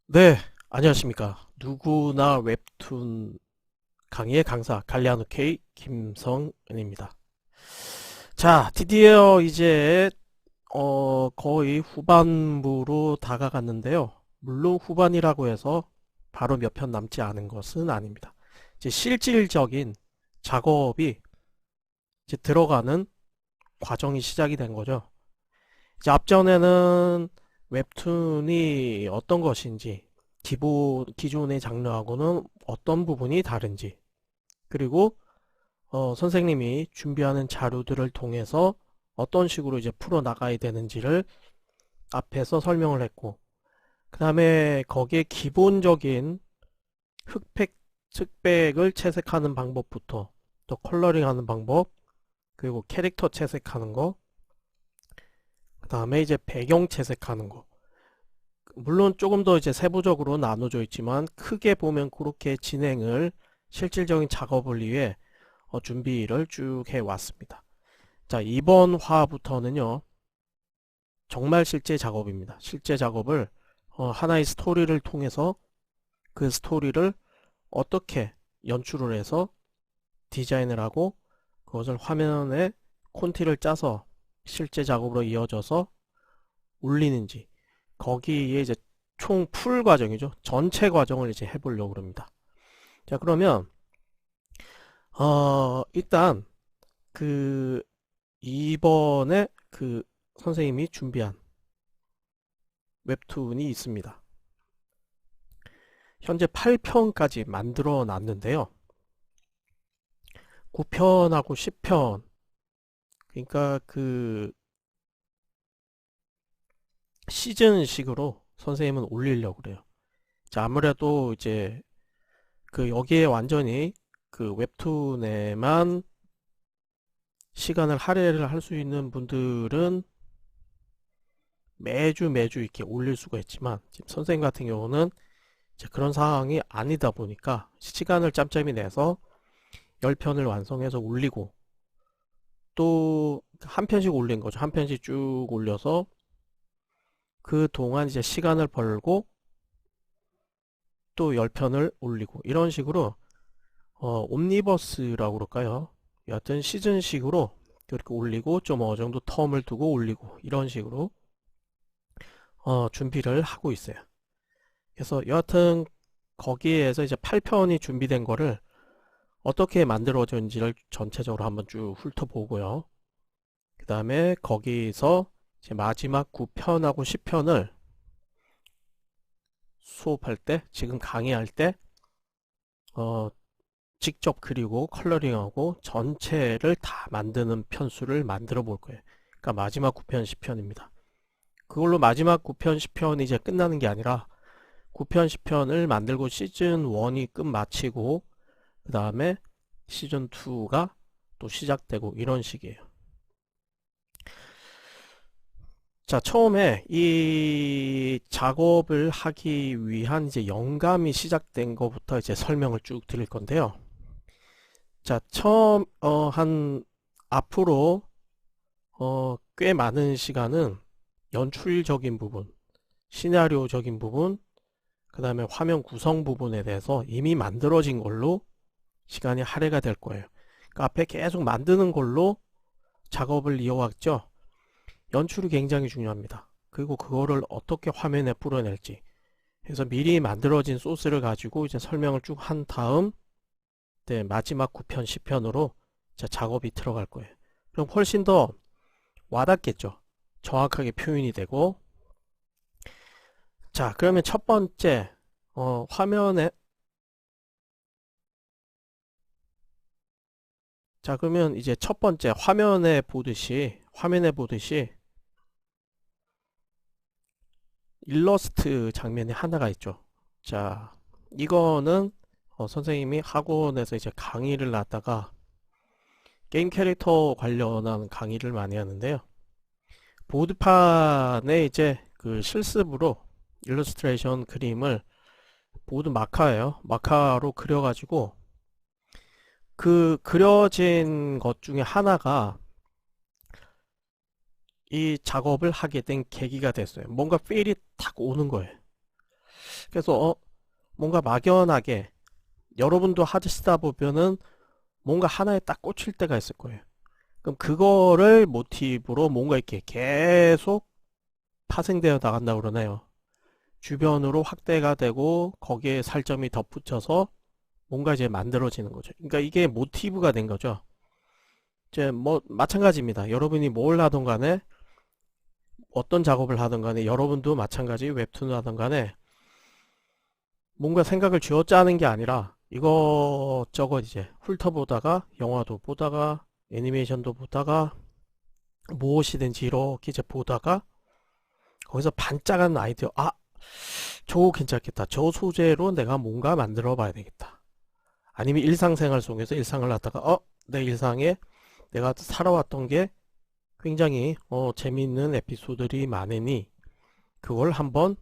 네, 안녕하십니까. 누구나 웹툰 강의의 강사 갈리아노 K 김성은입니다. 자, 드디어 이제 거의 후반부로 다가갔는데요. 물론 후반이라고 해서 바로 몇 편 남지 않은 것은 아닙니다. 이제 실질적인 작업이 이제 들어가는 과정이 시작이 된 거죠. 이제 앞전에는 웹툰이 어떤 것인지, 기존의 장르하고는 어떤 부분이 다른지, 그리고 선생님이 준비하는 자료들을 통해서 어떤 식으로 이제 풀어나가야 되는지를 앞에서 설명을 했고, 그 다음에 거기에 기본적인 흑백, 흑백을 채색하는 방법부터, 또 컬러링하는 방법, 그리고 캐릭터 채색하는 거, 그 다음에 이제 배경 채색하는 거, 물론 조금 더 이제 세부적으로 나눠져 있지만 크게 보면 그렇게 진행을 실질적인 작업을 위해 준비를 쭉 해왔습니다. 자, 이번 화부터는요, 정말 실제 작업입니다. 실제 작업을 하나의 스토리를 통해서 그 스토리를 어떻게 연출을 해서 디자인을 하고 그것을 화면에 콘티를 짜서 실제 작업으로 이어져서 올리는지, 거기에 이제 총 풀 과정이죠. 전체 과정을 이제 해보려고 합니다. 자, 그러면 일단 그 이번에 그 선생님이 준비한 웹툰이 있습니다. 현재 8편까지 만들어 놨는데요. 9편하고 10편, 그러니까 그 시즌식으로 선생님은 올리려고 그래요. 자, 아무래도 이제 그 여기에 완전히 그 웹툰에만 시간을 할애를 할 수 있는 분들은 매주 이렇게 올릴 수가 있지만, 지금 선생님 같은 경우는 이제 그런 상황이 아니다 보니까 시간을 짬짬이 내서 10편을 완성해서 올리고, 또 한 편씩 올린 거죠. 한 편씩 쭉 올려서 그 동안 이제 시간을 벌고 또 10편을 올리고, 이런 식으로 옴니버스라고 그럴까요? 여하튼 시즌식으로 그렇게 올리고 좀 어느 정도 텀을 두고 올리고, 이런 식으로 준비를 하고 있어요. 그래서 여하튼 거기에서 이제 8편이 준비된 거를 어떻게 만들어졌는지를 전체적으로 한번 쭉 훑어보고요. 그 다음에 거기서 이제 마지막 9편하고 10편을 수업할 때, 지금 강의할 때 어, 직접 그리고 컬러링하고 전체를 다 만드는 편수를 만들어 볼 거예요. 그러니까 마지막 9편, 10편입니다. 그걸로 마지막 9편, 10편이 이제 끝나는 게 아니라 9편, 10편을 만들고 시즌 1이 끝마치고 그 다음에 시즌 2가 또 시작되고, 이런 식이에요. 자, 처음에 이 작업을 하기 위한 이제 영감이 시작된 것부터 이제 설명을 쭉 드릴 건데요. 자, 처음 한 앞으로 꽤 많은 시간은 연출적인 부분, 시나리오적인 부분, 그 다음에 화면 구성 부분에 대해서 이미 만들어진 걸로 시간이 할애가 될 거예요. 그 앞에 계속 만드는 걸로 작업을 이어왔죠. 연출이 굉장히 중요합니다. 그리고 그거를 어떻게 화면에 뿌려낼지. 그래서 미리 만들어진 소스를 가지고 이제 설명을 쭉 한 다음, 네, 마지막 9편, 10편으로 작업이 들어갈 거예요. 그럼 훨씬 더 와닿겠죠. 정확하게 표현이 되고. 자, 그러면 첫 번째, 화면에, 자, 그러면 이제 첫 번째 화면에 보듯이 일러스트 장면이 하나가 있죠. 자, 이거는 선생님이 학원에서 이제 강의를 하다가 게임 캐릭터 관련한 강의를 많이 하는데요. 보드판에 이제 그 실습으로 일러스트레이션 그림을, 보드 마카예요. 마카로 그려가지고 그 그려진 것 중에 하나가 이 작업을 하게 된 계기가 됐어요. 뭔가 필이 탁 오는 거예요. 그래서 뭔가 막연하게 여러분도 하시다 보면은 뭔가 하나에 딱 꽂힐 때가 있을 거예요. 그럼 그거를 모티브로 뭔가 이렇게 계속 파생되어 나간다고 그러네요. 주변으로 확대가 되고 거기에 살점이 덧붙여서 뭔가 이제 만들어지는 거죠. 그러니까 이게 모티브가 된 거죠. 이제 뭐 마찬가지입니다. 여러분이 뭘 하던 간에 어떤 작업을 하던 간에 여러분도 마찬가지 웹툰을 하던 간에 뭔가 생각을 쥐어짜는 게 아니라 이것저것 이제 훑어보다가 영화도 보다가 애니메이션도 보다가 무엇이든지 이렇게 이제 보다가 거기서 반짝하는 아이디어, 저거 괜찮겠다, 저 소재로 내가 뭔가 만들어 봐야 되겠다. 아니면 일상생활 속에서 일상을 갖다가 내 일상에 내가 살아왔던 게 굉장히 재미있는 에피소드들이 많으니 그걸 한번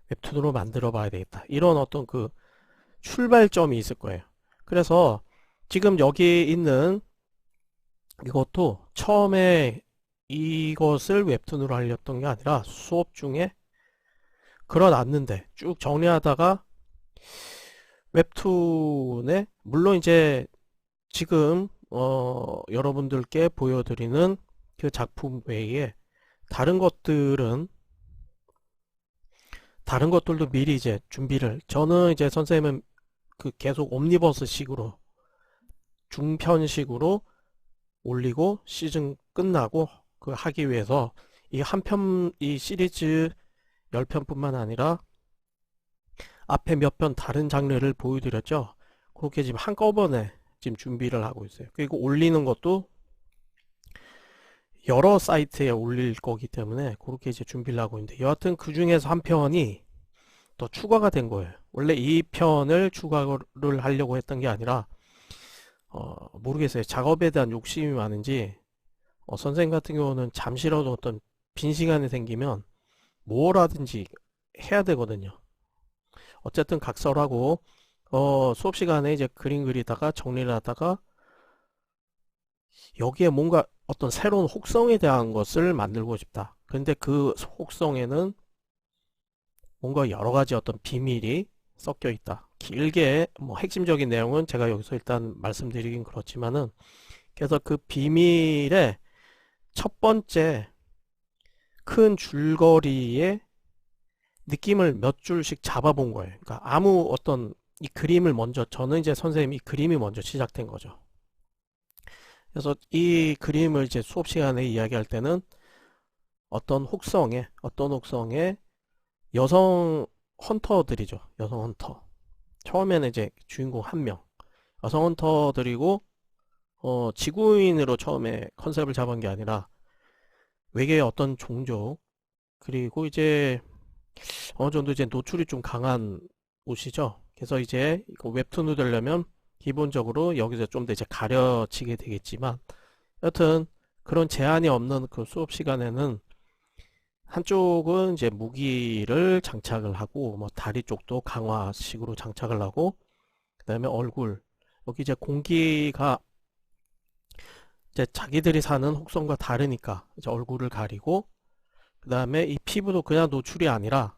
웹툰으로 만들어 봐야 되겠다. 이런 어떤 그 출발점이 있을 거예요. 그래서 지금 여기 있는 이것도 처음에 이것을 웹툰으로 하려던 게 아니라 수업 중에 걸어놨는데 쭉 정리하다가 웹툰에 물론 이제 지금 여러분들께 보여드리는 그 작품 외에 다른 것들도 미리 이제 준비를, 저는 이제 선생님은 그 계속 옴니버스 식으로 중편식으로 올리고 시즌 끝나고 그 하기 위해서 이 한 편, 이 시리즈 10편뿐만 아니라 앞에 몇 편 다른 장르를 보여드렸죠. 그렇게 지금 한꺼번에 지금 준비를 하고 있어요. 그리고 올리는 것도 여러 사이트에 올릴 거기 때문에 그렇게 이제 준비를 하고 있는데, 여하튼 그 중에서 한 편이 더 추가가 된 거예요. 원래 이 편을 추가를 하려고 했던 게 아니라 모르겠어요. 작업에 대한 욕심이 많은지 선생님 같은 경우는 잠시라도 어떤 빈 시간이 생기면 뭐라든지 해야 되거든요. 어쨌든 각설하고 수업 시간에 이제 그림 그리다가 정리를 하다가 여기에 뭔가 어떤 새로운 혹성에 대한 것을 만들고 싶다. 근데 그 혹성에는 뭔가 여러 가지 어떤 비밀이 섞여 있다. 길게 뭐 핵심적인 내용은 제가 여기서 일단 말씀드리긴 그렇지만은, 그래서 그 비밀의 첫 번째 큰 줄거리의 느낌을 몇 줄씩 잡아본 거예요. 그러니까 아무 어떤 이 그림을 먼저, 저는 이제 선생님이 그림이 먼저 시작된 거죠. 그래서 이 그림을 이제 수업 시간에 이야기할 때는 어떤 혹성에 여성 헌터들이죠. 여성 헌터. 처음에는 이제 주인공 한 명. 여성 헌터들이고, 지구인으로 처음에 컨셉을 잡은 게 아니라 외계의 어떤 종족, 그리고 이제 어느 정도 이제 노출이 좀 강한 옷이죠. 그래서 이제 이거 웹툰으로 되려면 기본적으로 여기서 좀 더 이제 가려지게 되겠지만, 여튼 그런 제한이 없는 그 수업 시간에는 한쪽은 이제 무기를 장착을 하고 뭐 다리 쪽도 강화식으로 장착을 하고, 그 다음에 얼굴, 여기 이제 공기가 이제 자기들이 사는 혹성과 다르니까 이제 얼굴을 가리고, 그 다음에 이 피부도 그냥 노출이 아니라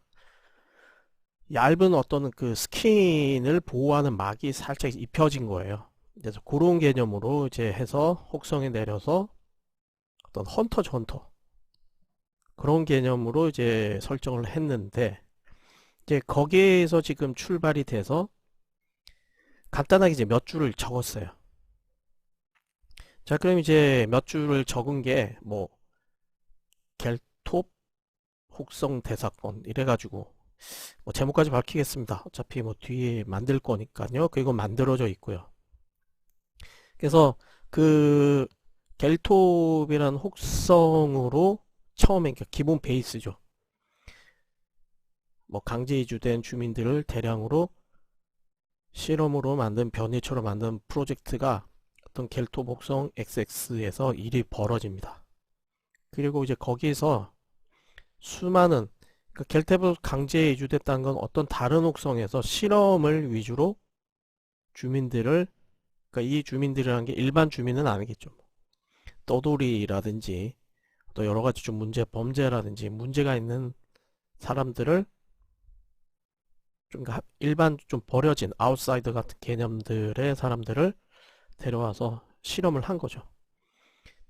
얇은 어떤 그 스킨을 보호하는 막이 살짝 입혀진 거예요. 그래서 그런 개념으로 이제 해서 혹성에 내려서 어떤 헌터 그런 개념으로 이제 설정을 했는데, 이제 거기에서 지금 출발이 돼서 간단하게 이제 몇 줄을 적었어요. 자, 그럼 이제 몇 줄을 적은 게 뭐 겔톱 혹성 대사건 이래가지고 뭐 제목까지 밝히겠습니다. 어차피 뭐 뒤에 만들 거니까요. 그리고 만들어져 있고요. 그래서 그 겔톱이라는 혹성으로 처음에 그러니까 기본 베이스죠. 뭐 강제 이주된 주민들을 대량으로 실험으로 만든 변이처럼 만든 프로젝트가 어떤 겔톱 혹성 XX에서 일이 벌어집니다. 그리고 이제 거기서 수많은, 그러니까 겔톱을 강제 이주됐다는 건 어떤 다른 혹성에서 실험을 위주로 주민들을, 그러니까 이 주민들이라는 게 일반 주민은 아니겠죠. 떠돌이라든지 또 여러 가지 좀 범죄라든지 문제가 있는 사람들을 좀 일반 좀 버려진 아웃사이더 같은 개념들의 사람들을 데려와서 실험을 한 거죠.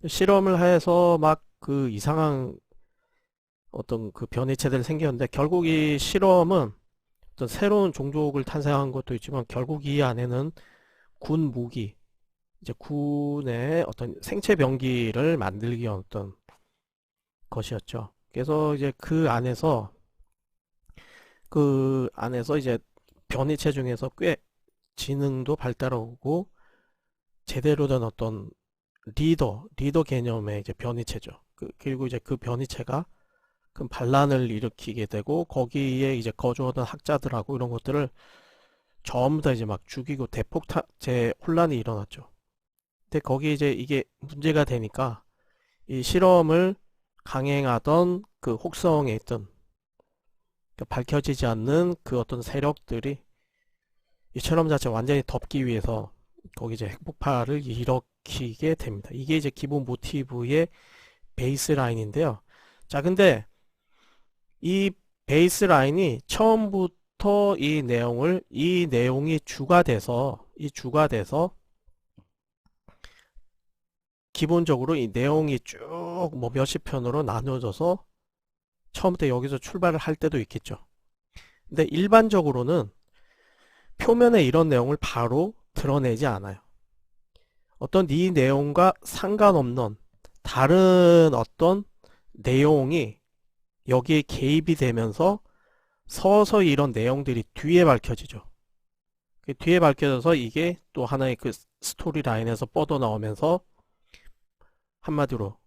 실험을 해서 막 그 이상한 어떤 그 변이체들이 생겼는데 결국 이 실험은 어떤 새로운 종족을 탄생한 것도 있지만 결국 이 안에는 군 무기, 이제 군의 어떤 생체 병기를 만들기 위한 어떤 것이었죠. 그래서 이제 그 안에서 이제 변이체 중에서 꽤 지능도 발달하고 제대로 된 어떤 리더 개념의 이제 변이체죠. 그리고 이제 그 변이체가 큰 반란을 일으키게 되고 거기에 이제 거주하던 학자들하고 이런 것들을 전부 다 이제 막 죽이고 대폭제 혼란이 일어났죠. 근데 거기 이제 이게 문제가 되니까 이 실험을 강행하던 그 혹성에 있던 밝혀지지 않는 그 어떤 세력들이 이 실험 자체 완전히 덮기 위해서 거기 이제 핵폭발을 일으키게 됩니다. 이게 이제 기본 모티브의 베이스 라인인데요. 자, 근데 이 베이스 라인이 처음부터 이 내용이 주가 돼서 기본적으로 이 내용이 쭉 뭐 몇십 편으로 나눠져서 처음부터 여기서 출발을 할 때도 있겠죠. 근데 일반적으로는 표면에 이런 내용을 바로 드러내지 않아요. 어떤 이 내용과 상관없는 다른 어떤 내용이 여기에 개입이 되면서 서서히 이런 내용들이 뒤에 밝혀지죠. 뒤에 밝혀져서 이게 또 하나의 그 스토리 라인에서 뻗어나오면서 한마디로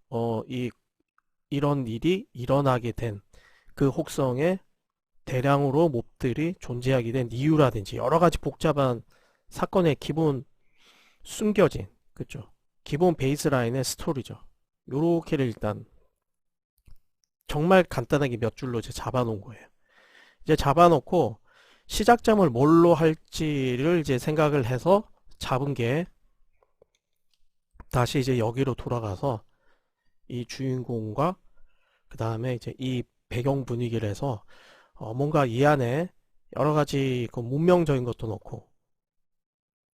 이런 일이 일어나게 된 그 혹성에 대량으로 몹들이 존재하게 된 이유라든지 여러 가지 복잡한 사건의 기본 숨겨진 그죠? 기본 베이스라인의 스토리죠. 요렇게를 일단 정말 간단하게 몇 줄로 이제 잡아놓은 거예요. 이제 잡아놓고 시작점을 뭘로 할지를 이제 생각을 해서 잡은 게 다시 이제 여기로 돌아가서 이 주인공과 그 다음에 이제 이 배경 분위기를 해서 뭔가 이 안에 여러 가지 그 문명적인 것도 넣고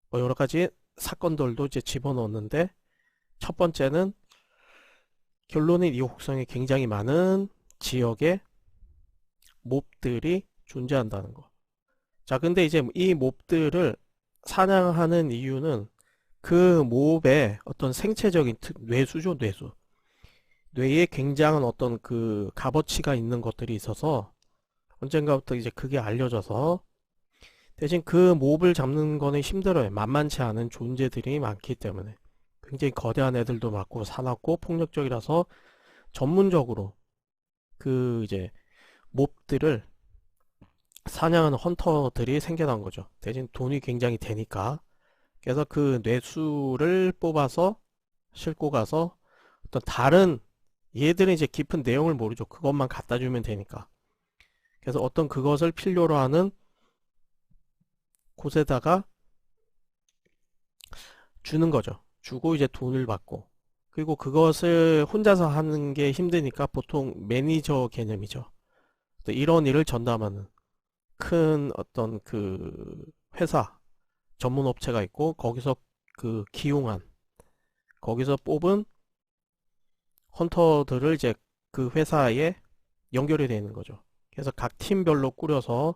뭐 여러 가지 사건들도 이제 집어넣었는데 첫 번째는 결론은 이 혹성에 굉장히 많은 지역의 몹들이 존재한다는 거. 자, 근데 이제 이 몹들을 사냥하는 이유는 그 몹의 어떤 생체적인 뇌수죠, 뇌수. 뇌에 굉장한 어떤 그 값어치가 있는 것들이 있어서 언젠가부터 이제 그게 알려져서 대신 그 몹을 잡는 거는 힘들어요. 만만치 않은 존재들이 많기 때문에. 굉장히 거대한 애들도 많고 사납고 폭력적이라서 전문적으로 그 이제 몹들을 사냥하는 헌터들이 생겨난 거죠. 대신 돈이 굉장히 되니까. 그래서 그 뇌수를 뽑아서 싣고 가서 어떤 다른 얘들은 이제 깊은 내용을 모르죠. 그것만 갖다 주면 되니까. 그래서 어떤 그것을 필요로 하는 곳에다가 주는 거죠. 주고 이제 돈을 받고. 그리고 그것을 혼자서 하는 게 힘드니까 보통 매니저 개념이죠. 이런 일을 전담하는 큰 어떤 그 회사, 전문 업체가 있고 거기서 그 기용한 거기서 뽑은 헌터들을 이제 그 회사에 연결이 되는 거죠. 그래서 각 팀별로 꾸려서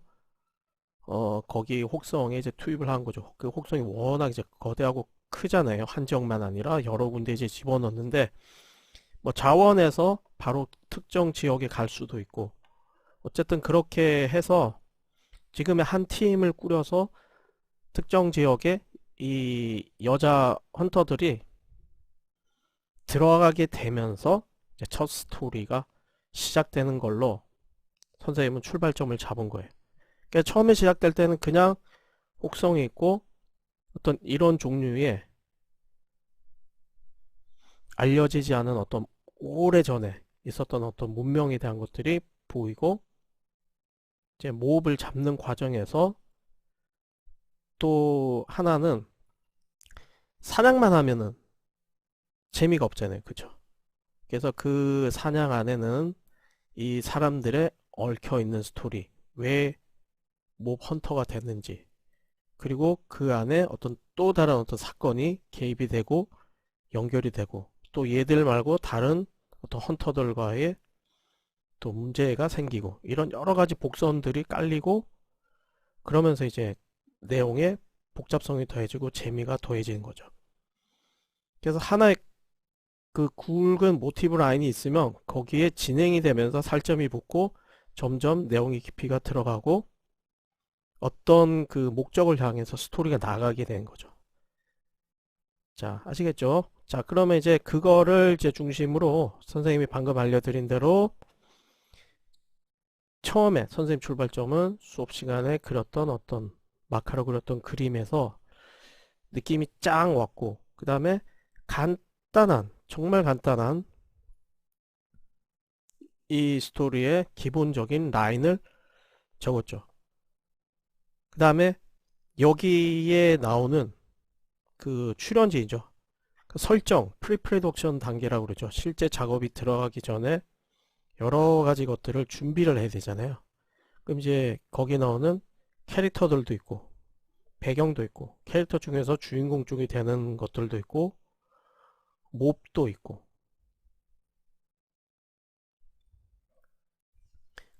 거기 혹성에 이제 투입을 한 거죠. 그 혹성이 워낙 이제 거대하고 크잖아요. 한 지역만 아니라 여러 군데 이제 집어넣는데 뭐 자원에서 바로 특정 지역에 갈 수도 있고 어쨌든 그렇게 해서 지금의 한 팀을 꾸려서 특정 지역에 이 여자 헌터들이 들어가게 되면서 이제 첫 스토리가 시작되는 걸로 선생님은 출발점을 잡은 거예요. 그러니까 처음에 시작될 때는 그냥 혹성이 있고 어떤 이런 종류의 알려지지 않은 어떤 오래전에 있었던 어떤 문명에 대한 것들이 보이고 이제 모업을 잡는 과정에서 또 하나는 사냥만 하면은 재미가 없잖아요. 그죠? 그래서 그 사냥 안에는 이 사람들의 얽혀 있는 스토리, 왜 몹 헌터가 됐는지, 그리고 그 안에 어떤 또 다른 어떤 사건이 개입이 되고 연결이 되고, 또 얘들 말고 다른 어떤 헌터들과의 또 문제가 생기고, 이런 여러 가지 복선들이 깔리고, 그러면서 이제 내용에 복잡성이 더해지고 재미가 더해지는 거죠. 그래서 하나의 그 굵은 모티브 라인이 있으면 거기에 진행이 되면서 살점이 붙고 점점 내용의 깊이가 들어가고 어떤 그 목적을 향해서 스토리가 나가게 되는 거죠. 자, 아시겠죠? 자, 그러면 이제 그거를 이제 중심으로 선생님이 방금 알려드린 대로 처음에 선생님 출발점은 수업 시간에 그렸던 어떤 마카로 그렸던 그림에서 느낌이 짱 왔고, 그 다음에 간단한, 정말 간단한 이 스토리의 기본적인 라인을 적었죠. 그 다음에 여기에 나오는 그 출연진이죠. 그 설정, 프리프로덕션 단계라고 그러죠. 실제 작업이 들어가기 전에 여러 가지 것들을 준비를 해야 되잖아요. 그럼 이제 거기 나오는 캐릭터들도 있고 배경도 있고 캐릭터 중에서 주인공 쪽이 되는 것들도 있고 몹도 있고,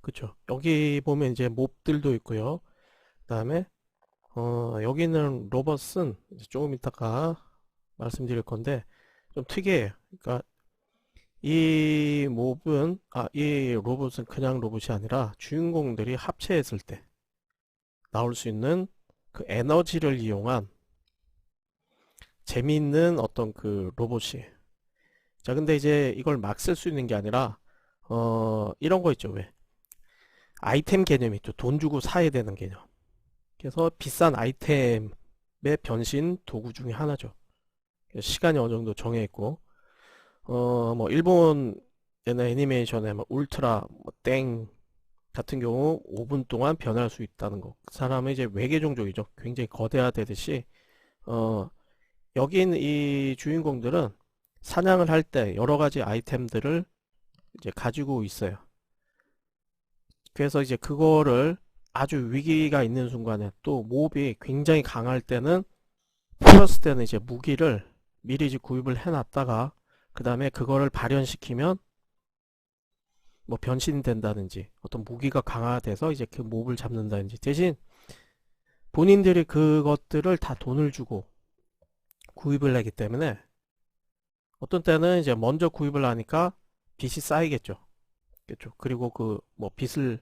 그쵸. 여기 보면 이제 몹들도 있고요. 그 다음에 여기 있는 로봇은 이제 조금 이따가 말씀드릴 건데 좀 특이해요. 그러니까 이 로봇은 그냥 로봇이 아니라 주인공들이 합체했을 때 나올 수 있는 그 에너지를 이용한 재미있는 어떤 그 로봇이에요. 자, 근데 이제 이걸 막 쓸 수 있는 게 아니라 이런 거 있죠. 왜? 아이템 개념이 있죠. 돈 주고 사야 되는 개념. 그래서 비싼 아이템의 변신 도구 중에 하나죠. 시간이 어느 정도 정해 있고, 뭐 일본 애니메이션의 뭐 울트라 땡 같은 경우 5분 동안 변할 수 있다는 거. 그 사람은 이제 외계 종족이죠. 굉장히 거대하되듯이 여기 있는 이 주인공들은 사냥을 할 때 여러 가지 아이템들을 이제 가지고 있어요. 그래서 이제 그거를 아주 위기가 있는 순간에 또 몹이 굉장히 강할 때는 플러스 때는 이제 무기를 미리 이제 구입을 해놨다가 그 다음에 그거를 발현시키면 뭐 변신이 된다든지 어떤 무기가 강화돼서 이제 그 몹을 잡는다든지, 대신 본인들이 그것들을 다 돈을 주고 구입을 하기 때문에 어떤 때는 이제 먼저 구입을 하니까 빚이 쌓이겠죠. 그렇죠. 그리고 그 뭐 빚을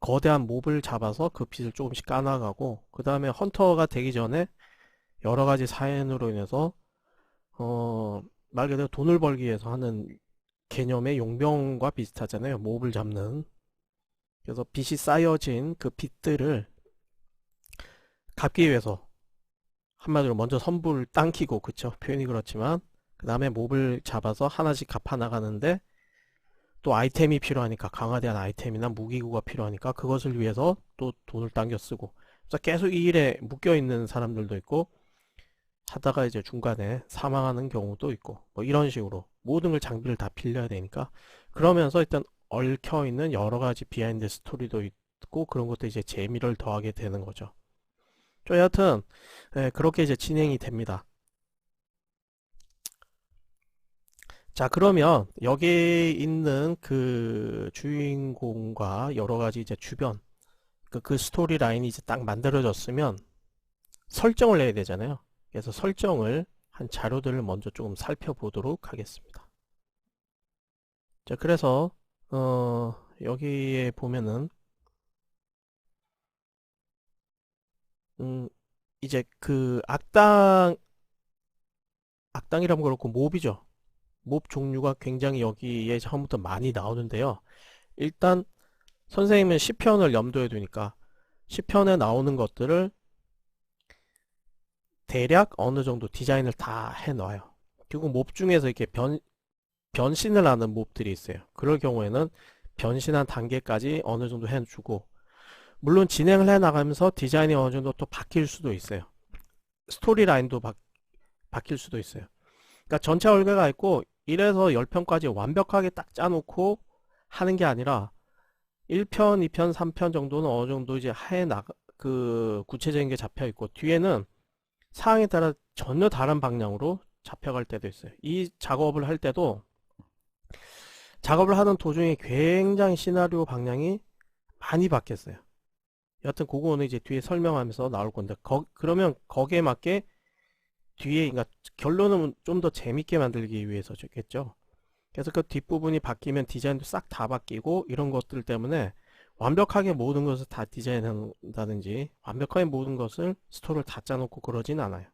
거대한 몹을 잡아서 그 빚을 조금씩 까나가고, 그 다음에 헌터가 되기 전에 여러 가지 사연으로 인해서 말 그대로 돈을 벌기 위해서 하는 개념의 용병과 비슷하잖아요. 몹을 잡는. 그래서 빚이 쌓여진 그 빚들을 갚기 위해서 한마디로 먼저 선불을 당기고, 그쵸? 표현이 그렇지만 그 다음에 몹을 잡아서 하나씩 갚아 나가는데 또 아이템이 필요하니까, 강화된 아이템이나 무기구가 필요하니까 그것을 위해서 또 돈을 당겨 쓰고, 그래서 계속 이 일에 묶여 있는 사람들도 있고 하다가 이제 중간에 사망하는 경우도 있고, 뭐 이런 식으로 모든 걸 장비를 다 빌려야 되니까, 그러면서 일단 얽혀 있는 여러 가지 비하인드 스토리도 있고 그런 것도 이제 재미를 더하게 되는 거죠. 여하튼 그렇게 이제 진행이 됩니다. 자, 그러면 여기 있는 그 주인공과 여러 가지 이제 주변 그 스토리 라인이 이제 딱 만들어졌으면 설정을 내야 되잖아요. 그래서 설정을 한 자료들을 먼저 조금 살펴보도록 하겠습니다. 자, 그래서 여기에 보면은 이제 그 악당이라면 그렇고 몹이죠. 몹 종류가 굉장히 여기에 처음부터 많이 나오는데요. 일단 선생님은 시편을 염두에 두니까 시편에 나오는 것들을 대략 어느 정도 디자인을 다 해놔요. 그리고 몹 중에서 이렇게 변신을 하는 몹들이 있어요. 그럴 경우에는 변신한 단계까지 어느 정도 해주고, 물론 진행을 해나가면서 디자인이 어느 정도 또 바뀔 수도 있어요. 스토리 라인도 바뀔 수도 있어요. 그러니까 전체 얼개가 있고 1에서 10편까지 완벽하게 딱 짜놓고 하는 게 아니라 1편, 2편, 3편 정도는 어느 정도 이제 구체적인 게 잡혀 있고, 뒤에는 사항에 따라 전혀 다른 방향으로 잡혀갈 때도 있어요. 이 작업을 할 때도 작업을 하는 도중에 굉장히 시나리오 방향이 많이 바뀌었어요. 여하튼 그거는 이제 뒤에 설명하면서 나올 건데, 그러면 거기에 맞게 뒤에, 그러니까 결론은 좀 더 재밌게 만들기 위해서겠죠. 그래서 그 뒷부분이 바뀌면 디자인도 싹 다 바뀌고, 이런 것들 때문에 완벽하게 모든 것을 다 디자인한다든지 완벽하게 모든 것을 스토리를 다 짜놓고 그러진 않아요.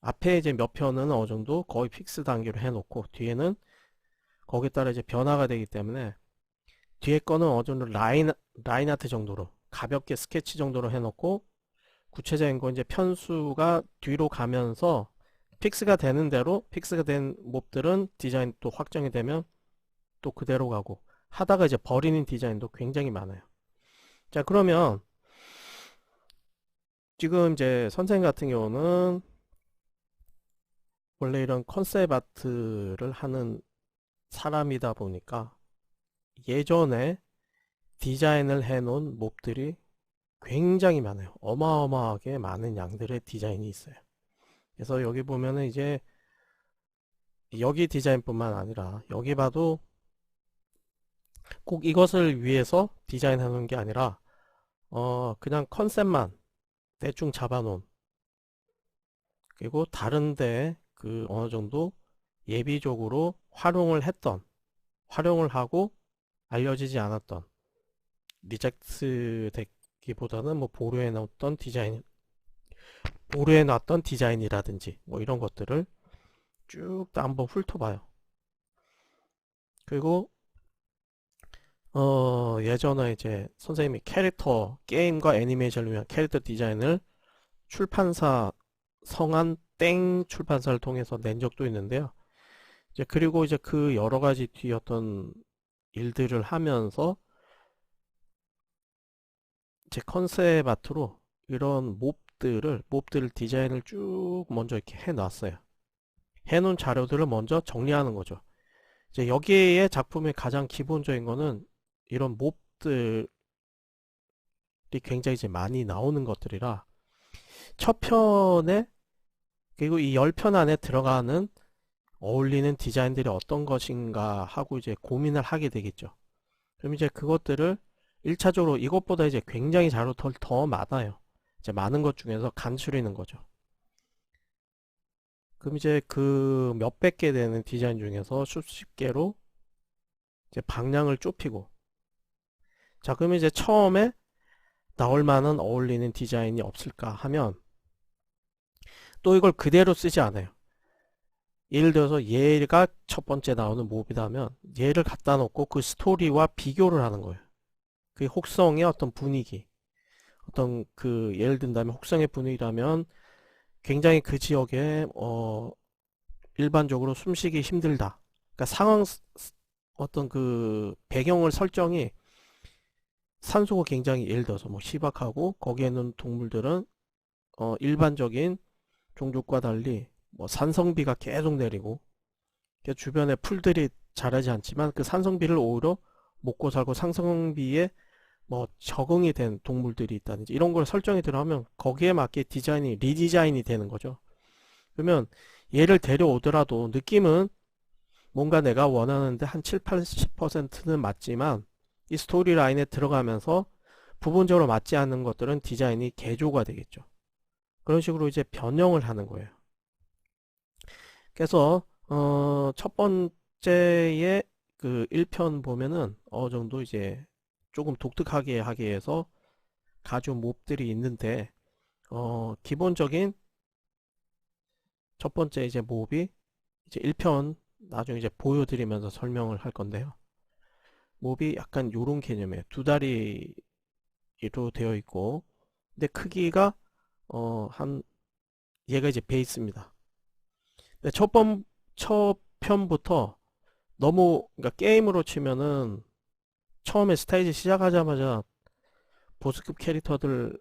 앞에 이제 몇 편은 어느 정도 거의 픽스 단계로 해놓고, 뒤에는 거기에 따라 이제 변화가 되기 때문에 뒤에 거는 어느 정도 라인 아트 정도로 가볍게 스케치 정도로 해놓고, 구체적인 거 이제 편수가 뒤로 가면서 픽스가 되는 대로, 픽스가 된 몹들은 디자인 또 확정이 되면 또 그대로 가고, 하다가 이제 버리는 디자인도 굉장히 많아요. 자, 그러면 지금 이제 선생님 같은 경우는 원래 이런 컨셉 아트를 하는 사람이다 보니까 예전에 디자인을 해놓은 몹들이 굉장히 많아요. 어마어마하게 많은 양들의 디자인이 있어요. 그래서 여기 보면은 이제 여기 디자인뿐만 아니라 여기 봐도 꼭 이것을 위해서 디자인하는 게 아니라 그냥 컨셉만 대충 잡아놓은, 그리고 다른데 그 어느 정도 예비적으로 활용을 하고 알려지지 않았던, 리젝트 되기보다는 뭐 보류해 놨던 디자인이라든지 뭐 이런 것들을 쭉 다 한번 훑어봐요. 그리고 예전에 이제 선생님이 게임과 애니메이션을 위한 캐릭터 디자인을 출판사 성한 땡 출판사를 통해서 낸 적도 있는데요. 이제 그리고 이제 그 여러 가지 뒤 어떤 일들을 하면서 제 컨셉 아트로 이런 몹들을 디자인을 쭉 먼저 이렇게 해놨어요. 해놓은 자료들을 먼저 정리하는 거죠. 이제 여기에 작품의 가장 기본적인 거는 이런 몹들이 굉장히 이제 많이 나오는 것들이라, 첫 편에, 그리고 이 10편 안에 들어가는 어울리는 디자인들이 어떤 것인가 하고 이제 고민을 하게 되겠죠. 그럼 이제 그것들을 1차적으로 이것보다 이제 굉장히 자료가 더 많아요. 이제 많은 것 중에서 간추리는 거죠. 그럼 이제 그 몇백 개 되는 디자인 중에서 수십 개로 이제 방향을 좁히고, 자, 그러면 이제 처음에 나올 만한 어울리는 디자인이 없을까 하면 또 이걸 그대로 쓰지 않아요. 예를 들어서 얘가 첫 번째 나오는 몹이라면 얘를 갖다 놓고 그 스토리와 비교를 하는 거예요. 그 혹성의 어떤 분위기, 어떤 그 예를 든다면 혹성의 분위기라면 굉장히 그 지역에 일반적으로 숨쉬기 힘들다. 그러니까 어떤 그 배경을 설정이 산소가 굉장히, 예를 들어서 뭐 희박하고 거기에 있는 동물들은 일반적인 종족과 달리 뭐 산성비가 계속 내리고, 주변에 풀들이 자라지 않지만 그 산성비를 오히려 먹고 살고 산성비에 뭐 적응이 된 동물들이 있다든지 이런 걸 설정이 들어가면 거기에 맞게 디자인이 리디자인이 되는 거죠. 그러면 얘를 데려오더라도 느낌은 뭔가 내가 원하는데 한 7, 80%는 맞지만 이 스토리 라인에 들어가면서 부분적으로 맞지 않는 것들은 디자인이 개조가 되겠죠. 그런 식으로 이제 변형을 하는 거예요. 그래서 첫 번째의 그 1편 보면은 어느 정도 이제 조금 독특하게 하기 위해서 가죽 몹들이 있는데, 기본적인 첫 번째 이제 몹이 이제 1편 나중에 이제 보여드리면서 설명을 할 건데요. 몹이 약간 요런 개념이에요. 두 다리로 되어 있고, 근데 크기가 얘가 이제 베이스입니다. 근데 첫 편부터 너무, 그러니까 게임으로 치면은 처음에 스테이지 시작하자마자 보스급 캐릭터들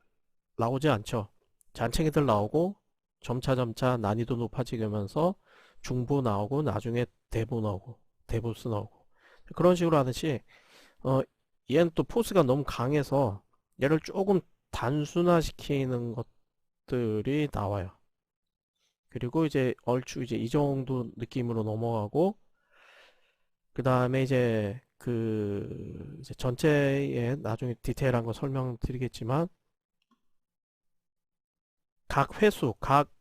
나오지 않죠. 잔챙이들 나오고 점차 난이도 높아지면서 중보 나오고 나중에 대보 나오고 대보스 나오고 그런 식으로 하듯이 얘는 또 포스가 너무 강해서 얘를 조금 단순화시키는 것들이 나와요. 그리고 이제 얼추 이제 이 정도 느낌으로 넘어가고, 그 다음에 이제 이제 전체에 나중에 디테일한 거 설명드리겠지만, 각 회수, 각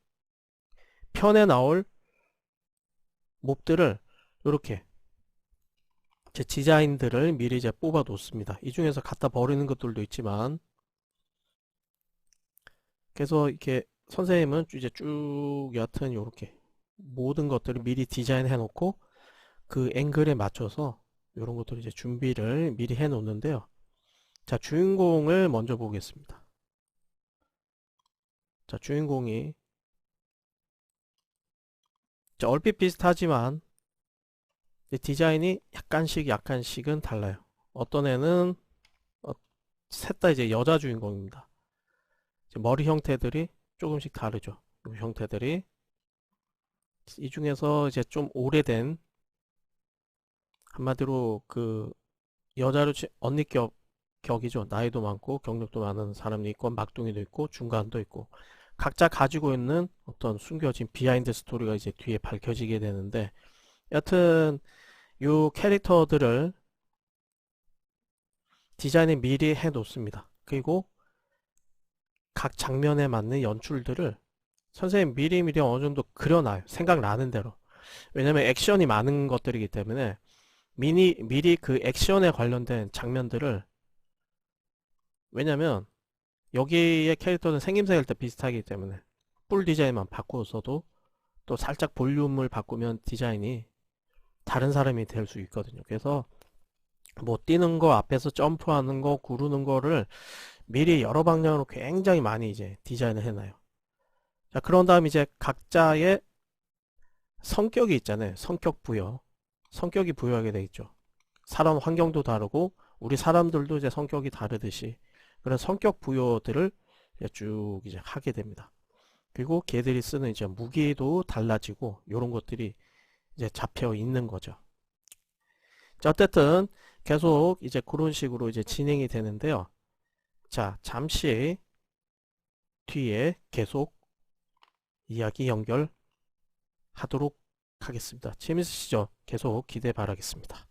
편에 나올 몹들을 이렇게 제 디자인들을 미리 이제 뽑아 놓습니다. 이 중에서 갖다 버리는 것들도 있지만, 그래서 이렇게 선생님은 이제 쭉 여하튼 이렇게 모든 것들을 미리 디자인해 놓고 그 앵글에 맞춰서 이런 것들을 이제 준비를 미리 해 놓는데요. 자, 주인공을 먼저 보겠습니다. 자, 주인공이 자, 얼핏 비슷하지만 디자인이 약간씩은 달라요. 어떤 애는 셋 다 이제 여자 주인공입니다. 이제 머리 형태들이 조금씩 다르죠. 이 형태들이 이 중에서 이제 좀 오래된, 한마디로 여자로 언니 격이죠. 나이도 많고 경력도 많은 사람도 있고 막둥이도 있고 중간도 있고 각자 가지고 있는 어떤 숨겨진 비하인드 스토리가 이제 뒤에 밝혀지게 되는데, 여하튼 이 캐릭터들을 디자인을 미리 해 놓습니다. 그리고 각 장면에 맞는 연출들을 선생님 미리미리 어느 정도 그려놔요. 생각나는 대로. 왜냐면 액션이 많은 것들이기 때문에 미리 그 액션에 관련된 장면들을, 왜냐면 여기의 캐릭터는 생김새가 일단 비슷하기 때문에 뿔 디자인만 바꾸어서도 또 살짝 볼륨을 바꾸면 디자인이 다른 사람이 될 수 있거든요. 그래서 뭐 뛰는 거, 앞에서 점프하는 거, 구르는 거를 미리 여러 방향으로 굉장히 많이 이제 디자인을 해놔요. 자, 그런 다음 이제 각자의 성격이 있잖아요. 성격 부여. 성격이 부여하게 돼 있죠. 사람 환경도 다르고 우리 사람들도 이제 성격이 다르듯이 그런 성격 부여들을 이제 쭉 이제 하게 됩니다. 그리고 걔들이 쓰는 이제 무기도 달라지고 이런 것들이 이제 잡혀 있는 거죠. 자, 어쨌든 계속 이제 그런 식으로 이제 진행이 되는데요. 자, 잠시 뒤에 계속 이야기 연결하도록 하겠습니다. 재밌으시죠? 계속 기대 바라겠습니다.